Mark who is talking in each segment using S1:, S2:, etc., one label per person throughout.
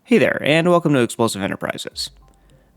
S1: Hey there, and welcome to Explosive Enterprises.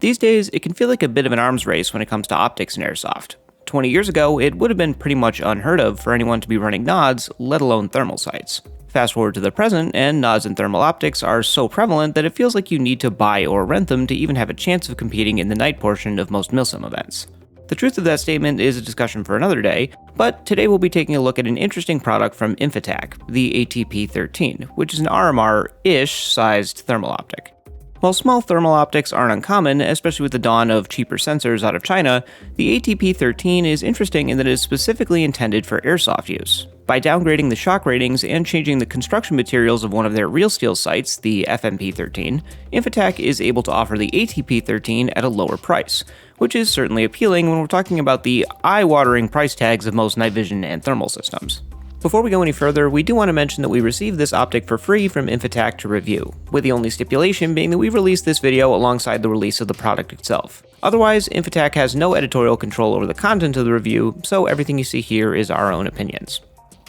S1: These days, it can feel like a bit of an arms race when it comes to optics in airsoft. 20 years ago, it would have been pretty much unheard of for anyone to be running nods, let alone thermal sights. Fast forward to the present, and nods and thermal optics are so prevalent that it feels like you need to buy or rent them to even have a chance of competing in the night portion of most MILSIM events. The truth of that statement is a discussion for another day, but today we'll be taking a look at an interesting product from Infitac, the ATP-13, which is an RMR-ish sized thermal optic. While small thermal optics aren't uncommon, especially with the dawn of cheaper sensors out of China, the ATP-13 is interesting in that it is specifically intended for airsoft use. By downgrading the shock ratings and changing the construction materials of one of their real steel sights, the FMP-13, Infitac is able to offer the ATP-13 at a lower price, which is certainly appealing when we're talking about the eye-watering price tags of most night vision and thermal systems. Before we go any further, we do want to mention that we received this optic for free from Infitac to review, with the only stipulation being that we released this video alongside the release of the product itself. Otherwise, Infitac has no editorial control over the content of the review, so everything you see here is our own opinions.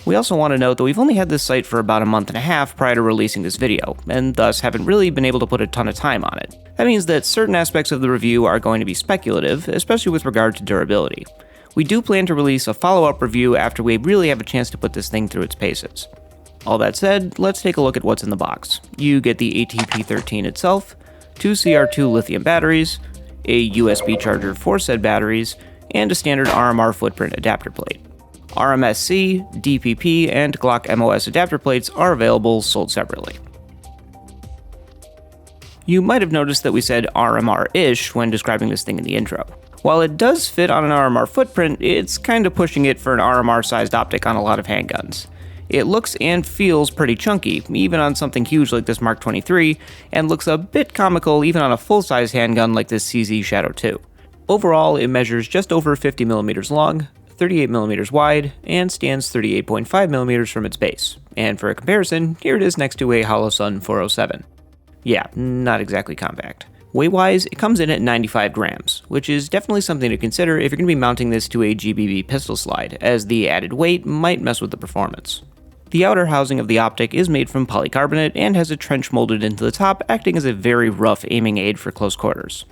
S1: We also want to note that we've only had this site for about a month and a half prior to releasing this video, and thus haven't really been able to put a ton of time on it. That means that certain aspects of the review are going to be speculative, especially with regard to durability. We do plan to release a follow-up review after we really have a chance to put this thing through its paces. All that said, let's take a look at what's in the box. You get the ATP-13 itself, 2 CR2 lithium batteries, a USB charger for said batteries, and a standard RMR footprint adapter plate. RMSC, DPP, and Glock MOS adapter plates are available sold separately. You might have noticed that we said RMR-ish when describing this thing in the intro. While it does fit on an RMR footprint, it's kind of pushing it for an RMR-sized optic on a lot of handguns. It looks and feels pretty chunky, even on something huge like this Mark 23, and looks a bit comical even on a full-size handgun like this CZ Shadow 2. Overall, it measures just over 50mm long, 38mm wide, and stands 38.5mm from its base. And for a comparison, here it is next to a Holosun 407. Yeah, not exactly compact. Weight-wise, it comes in at 95 grams, which is definitely something to consider if you're going to be mounting this to a GBB pistol slide, as the added weight might mess with the performance. The outer housing of the optic is made from polycarbonate and has a trench molded into the top, acting as a very rough aiming aid for close quarters.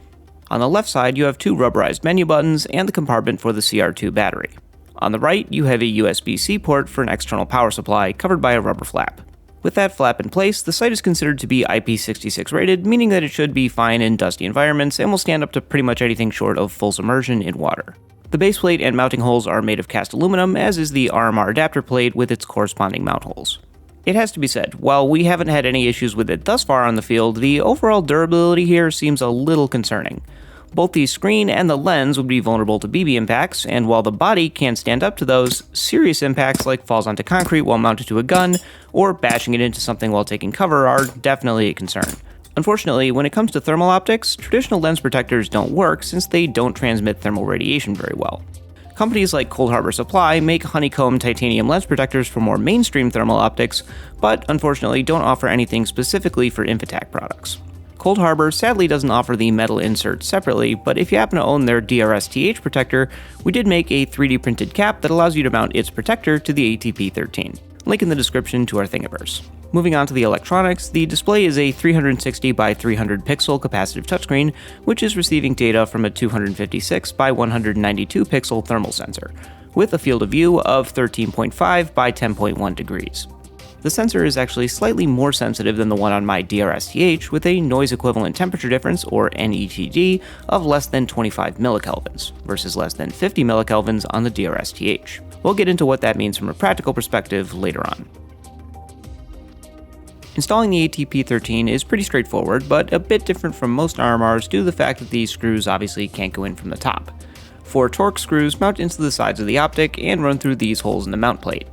S1: On the left side, you have 2 rubberized menu buttons and the compartment for the CR2 battery. On the right, you have a USB-C port for an external power supply covered by a rubber flap. With that flap in place, the sight is considered to be IP66 rated, meaning that it should be fine in dusty environments and will stand up to pretty much anything short of full submersion in water. The base plate and mounting holes are made of cast aluminum, as is the RMR adapter plate with its corresponding mount holes. It has to be said, while we haven't had any issues with it thus far on the field, the overall durability here seems a little concerning. Both the screen and the lens would be vulnerable to BB impacts, and while the body can stand up to those, serious impacts like falls onto concrete while mounted to a gun, or bashing it into something while taking cover are definitely a concern. Unfortunately, when it comes to thermal optics, traditional lens protectors don't work since they don't transmit thermal radiation very well. Companies like Cold Harbor Supply make honeycomb titanium lens protectors for more mainstream thermal optics, but unfortunately don't offer anything specifically for Infitac products. Cold Harbor sadly doesn't offer the metal insert separately, but if you happen to own their DRS-TH protector, we did make a 3D printed cap that allows you to mount its protector to the ATP-13. Link in the description to our Thingiverse. Moving on to the electronics, the display is a 360 by 300 pixel capacitive touchscreen, which is receiving data from a 256 by 192 pixel thermal sensor, with a field of view of 13.5 by 10.1 degrees. The sensor is actually slightly more sensitive than the one on my DRS-TH, with a noise equivalent temperature difference, or NETD, of less than 25 millikelvins, versus less than 50 millikelvins on the DRS-TH. We'll get into what that means from a practical perspective later on. Installing the ATP-13 is pretty straightforward, but a bit different from most RMRs due to the fact that these screws obviously can't go in from the top. 4 torque screws mount into the sides of the optic and run through these holes in the mount plate.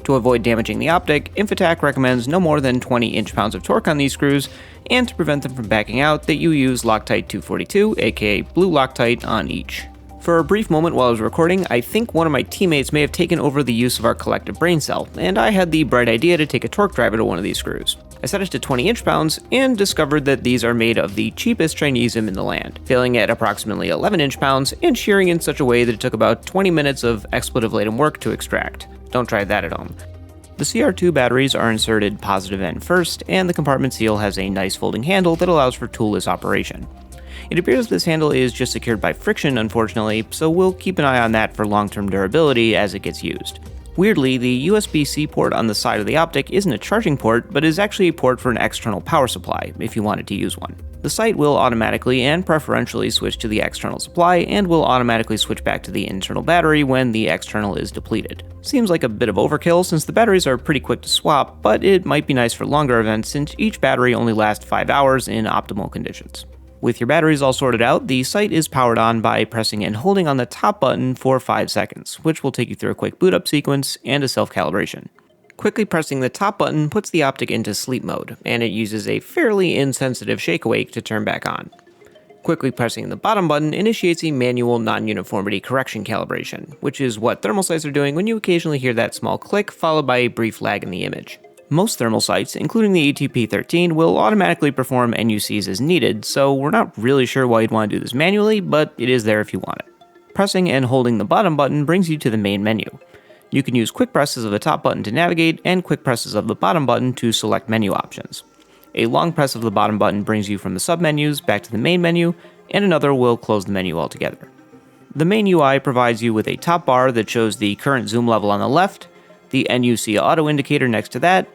S1: To avoid damaging the optic, Infitac recommends no more than 20 inch-pounds of torque on these screws, and to prevent them from backing out, that you use Loctite 242, aka Blue Loctite, on each. For a brief moment while I was recording, I think one of my teammates may have taken over the use of our collective brain cell, and I had the bright idea to take a torque driver to one of these screws. I set it to 20 inch-pounds, and discovered that these are made of the cheapest Chinesium in the land, failing at approximately 11 inch-pounds, and shearing in such a way that it took about 20 minutes of expletive-laden work to extract. Don't try that at home. The CR2 batteries are inserted positive end first, and the compartment seal has a nice folding handle that allows for toolless operation. It appears this handle is just secured by friction, unfortunately, so we'll keep an eye on that for long-term durability as it gets used. Weirdly, the USB-C port on the side of the optic isn't a charging port, but is actually a port for an external power supply, if you wanted to use one. The sight will automatically and preferentially switch to the external supply, and will automatically switch back to the internal battery when the external is depleted. Seems like a bit of overkill since the batteries are pretty quick to swap, but it might be nice for longer events since each battery only lasts 5 hours in optimal conditions. With your batteries all sorted out, the sight is powered on by pressing and holding on the top button for 5 seconds, which will take you through a quick boot up sequence and a self-calibration. Quickly pressing the top button puts the optic into sleep mode, and it uses a fairly insensitive shake-awake to turn back on. Quickly pressing the bottom button initiates a manual non-uniformity correction calibration, which is what thermal sights are doing when you occasionally hear that small click followed by a brief lag in the image. Most thermal sights, including the ATP-13, will automatically perform NUCs as needed, so we're not really sure why you'd want to do this manually, but it is there if you want it. Pressing and holding the bottom button brings you to the main menu. You can use quick presses of the top button to navigate, and quick presses of the bottom button to select menu options. A long press of the bottom button brings you from the submenus back to the main menu, and another will close the menu altogether. The main UI provides you with a top bar that shows the current zoom level on the left, the NUC auto indicator next to that,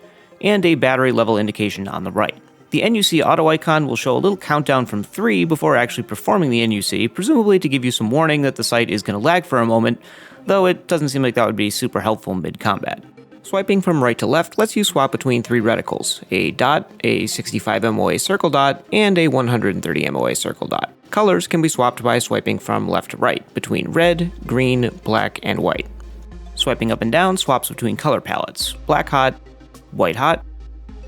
S1: and a battery level indication on the right. The NUC auto icon will show a little countdown from 3 before actually performing the NUC, presumably to give you some warning that the sight is going to lag for a moment, though it doesn't seem like that would be super helpful mid-combat. Swiping from right to left lets you swap between 3 reticles, a dot, a 65 MOA circle dot, and a 130 MOA circle dot. Colors can be swapped by swiping from left to right, between red, green, black, and white. Swiping up and down swaps between color palettes, black hot, white hot,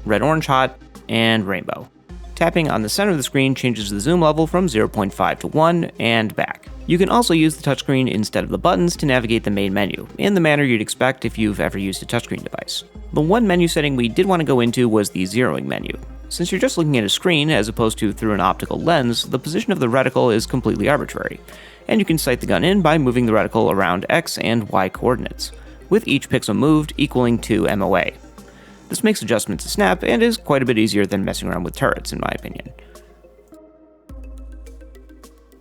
S1: red orange hot, and rainbow. Tapping on the center of the screen changes the zoom level from 0.5 to 1 and back. You can also use the touchscreen instead of the buttons to navigate the main menu, in the manner you'd expect if you've ever used a touchscreen device. The one menu setting we did want to go into was the zeroing menu. Since you're just looking at a screen as opposed to through an optical lens, the position of the reticle is completely arbitrary, and you can sight the gun in by moving the reticle around X and Y coordinates, with each pixel moved equaling 2 MOA. This makes adjustments a snap and is quite a bit easier than messing around with turrets, in my opinion.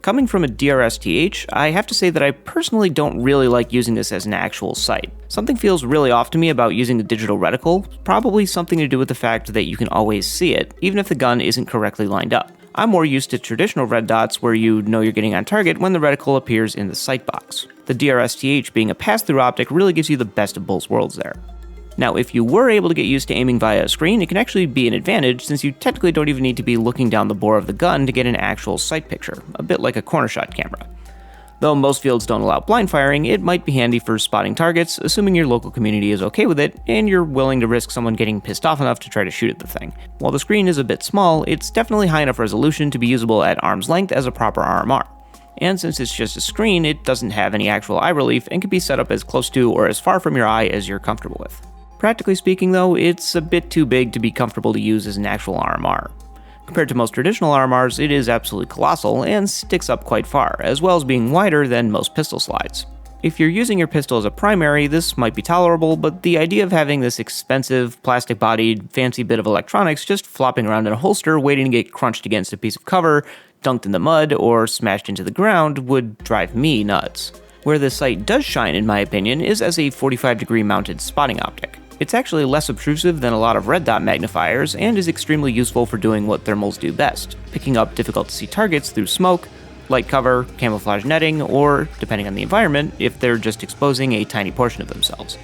S1: Coming from a DRS-TH, I have to say that I personally don't really like using this as an actual sight. Something feels really off to me about using a digital reticle, probably something to do with the fact that you can always see it, even if the gun isn't correctly lined up. I'm more used to traditional red dots where you know you're getting on target when the reticle appears in the sight box. The DRS-TH being a pass-through optic really gives you the best of both worlds there. Now, if you were able to get used to aiming via a screen, it can actually be an advantage since you technically don't even need to be looking down the bore of the gun to get an actual sight picture, a bit like a corner shot camera. Though most fields don't allow blind firing, it might be handy for spotting targets, assuming your local community is okay with it, and you're willing to risk someone getting pissed off enough to try to shoot at the thing. While the screen is a bit small, it's definitely high enough resolution to be usable at arm's length as a proper RMR. And since it's just a screen, it doesn't have any actual eye relief and can be set up as close to or as far from your eye as you're comfortable with. Practically speaking though, it's a bit too big to be comfortable to use as an actual RMR. Compared to most traditional RMRs, it is absolutely colossal and sticks up quite far, as well as being wider than most pistol slides. If you're using your pistol as a primary, this might be tolerable, but the idea of having this expensive, plastic-bodied, fancy bit of electronics just flopping around in a holster waiting to get crunched against a piece of cover, dunked in the mud, or smashed into the ground would drive me nuts. Where this sight does shine, in my opinion, is as a 45-degree mounted spotting optic. It's actually less obtrusive than a lot of red dot magnifiers and is extremely useful for doing what thermals do best, picking up difficult-to-see targets through smoke, light cover, camouflage netting, or, depending on the environment, if they're just exposing a tiny portion of themselves.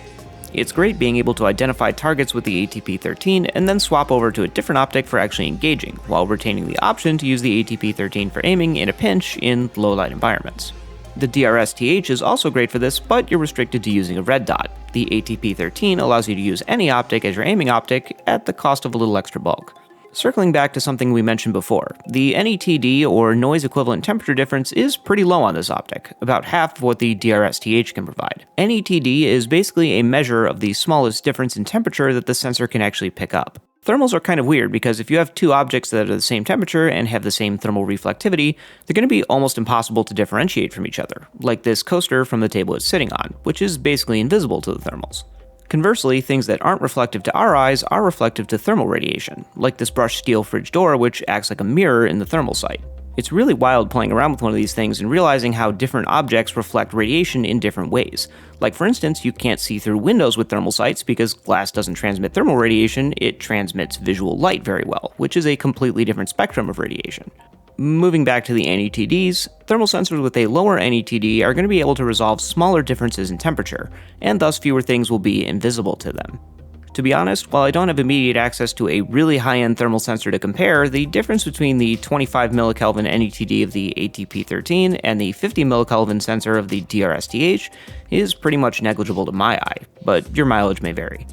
S1: It's great being able to identify targets with the ATP-13 and then swap over to a different optic for actually engaging, while retaining the option to use the ATP-13 for aiming in a pinch in low-light environments. The DRS-TH is also great for this, but you're restricted to using a red dot. The ATP-13 allows you to use any optic as your aiming optic at the cost of a little extra bulk. Circling back to something we mentioned before, the NETD, or noise equivalent temperature difference, is pretty low on this optic, about half of what the DRS-TH can provide. NETD is basically a measure of the smallest difference in temperature that the sensor can actually pick up. Thermals are kind of weird because if you have two objects that are the same temperature and have the same thermal reflectivity, they're going to be almost impossible to differentiate from each other, like this coaster from the table it's sitting on, which is basically invisible to the thermals. Conversely, things that aren't reflective to our eyes are reflective to thermal radiation, like this brushed steel fridge door which acts like a mirror in the thermal sight. It's really wild playing around with one of these things and realizing how different objects reflect radiation in different ways. Like for instance, you can't see through windows with thermal sights because glass doesn't transmit thermal radiation, it transmits visual light very well, which is a completely different spectrum of radiation. Moving back to the NETDs, thermal sensors with a lower NETD are going to be able to resolve smaller differences in temperature, and thus fewer things will be invisible to them. To be honest, while I don't have immediate access to a really high-end thermal sensor to compare, the difference between the 25 millikelvin NETD of the ATP-13 and the 50 millikelvin sensor of the DRSTH is pretty much negligible to my eye, but your mileage may vary.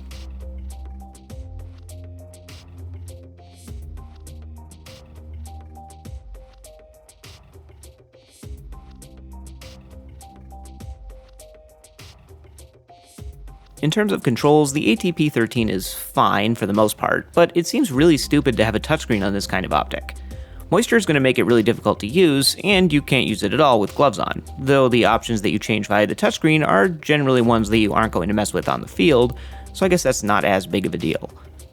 S1: In terms of controls, the ATP-13 is fine for the most part, but it seems really stupid to have a touchscreen on this kind of optic. Moisture is going to make it really difficult to use, and you can't use it at all with gloves on, though the options that you change via the touchscreen are generally ones that you aren't going to mess with on the field, so I guess that's not as big of a deal.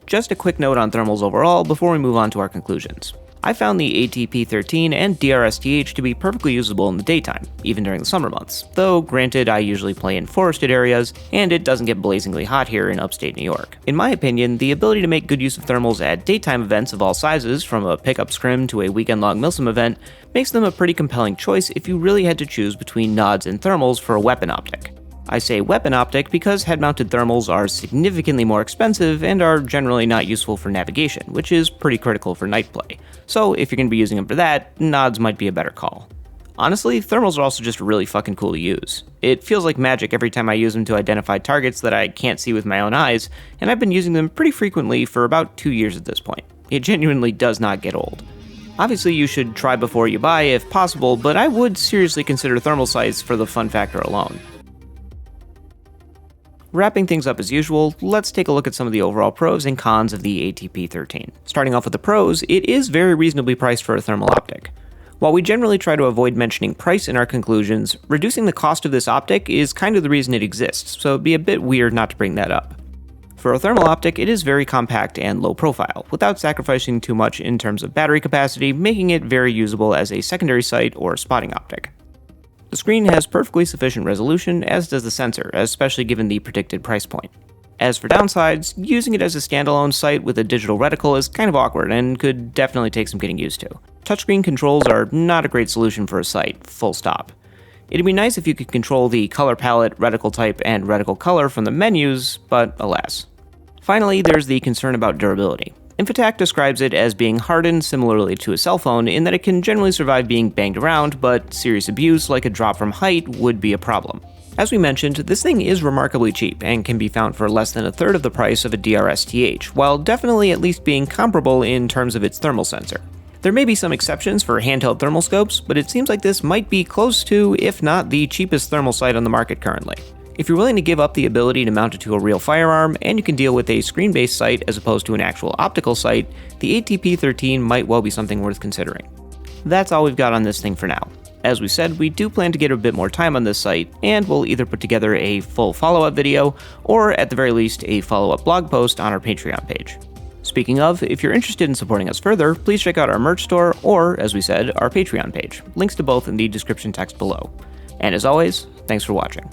S1: Just a quick note on thermals overall before we move on to our conclusions. I found the ATP-13 and DRSTH to be perfectly usable in the daytime, even during the summer months, though granted I usually play in forested areas, and it doesn't get blazingly hot here in upstate New York. In my opinion, the ability to make good use of thermals at daytime events of all sizes, from a pickup scrim to a weekend-long milsim event, makes them a pretty compelling choice if you really had to choose between nods and thermals for a weapon optic. I say weapon optic because head-mounted thermals are significantly more expensive and are generally not useful for navigation, which is pretty critical for night play. So if you're going to be using them for that, nods might be a better call. Honestly, thermals are also just really fucking cool to use. It feels like magic every time I use them to identify targets that I can't see with my own eyes, and I've been using them pretty frequently for about 2 years at this point. It genuinely does not get old. Obviously, you should try before you buy if possible, but I would seriously consider thermal sights for the fun factor alone. Wrapping things up as usual, let's take a look at some of the overall pros and cons of the ATP-13. Starting off with the pros, it is very reasonably priced for a thermal optic. While we generally try to avoid mentioning price in our conclusions, reducing the cost of this optic is kind of the reason it exists, so it'd be a bit weird not to bring that up. For a thermal optic, it is very compact and low profile, without sacrificing too much in terms of battery capacity, making it very usable as a secondary sight or spotting optic. The screen has perfectly sufficient resolution, as does the sensor, especially given the predicted price point. As for downsides, using it as a standalone sight with a digital reticle is kind of awkward and could definitely take some getting used to. Touchscreen controls are not a great solution for a sight, full stop. It'd be nice if you could control the color palette, reticle type, and reticle color from the menus, but alas. Finally, there's the concern about durability. Infitac describes it as being hardened similarly to a cell phone in that it can generally survive being banged around, but serious abuse like a drop from height would be a problem. As we mentioned, this thing is remarkably cheap and can be found for less than a third of the price of a DRSTH, while definitely at least being comparable in terms of its thermal sensor. There may be some exceptions for handheld thermal scopes, but it seems like this might be close to, if not the cheapest thermal sight on the market currently. If you're willing to give up the ability to mount it to a real firearm, and you can deal with a screen-based sight as opposed to an actual optical sight, the ATP-13 might well be something worth considering. That's all we've got on this thing for now. As we said, we do plan to get a bit more time on this site, and we'll either put together a full follow-up video, or at the very least, a follow-up blog post on our Patreon page. Speaking of, if you're interested in supporting us further, please check out our merch store, or, as we said, our Patreon page. Links to both in the description text below. And as always, thanks for watching.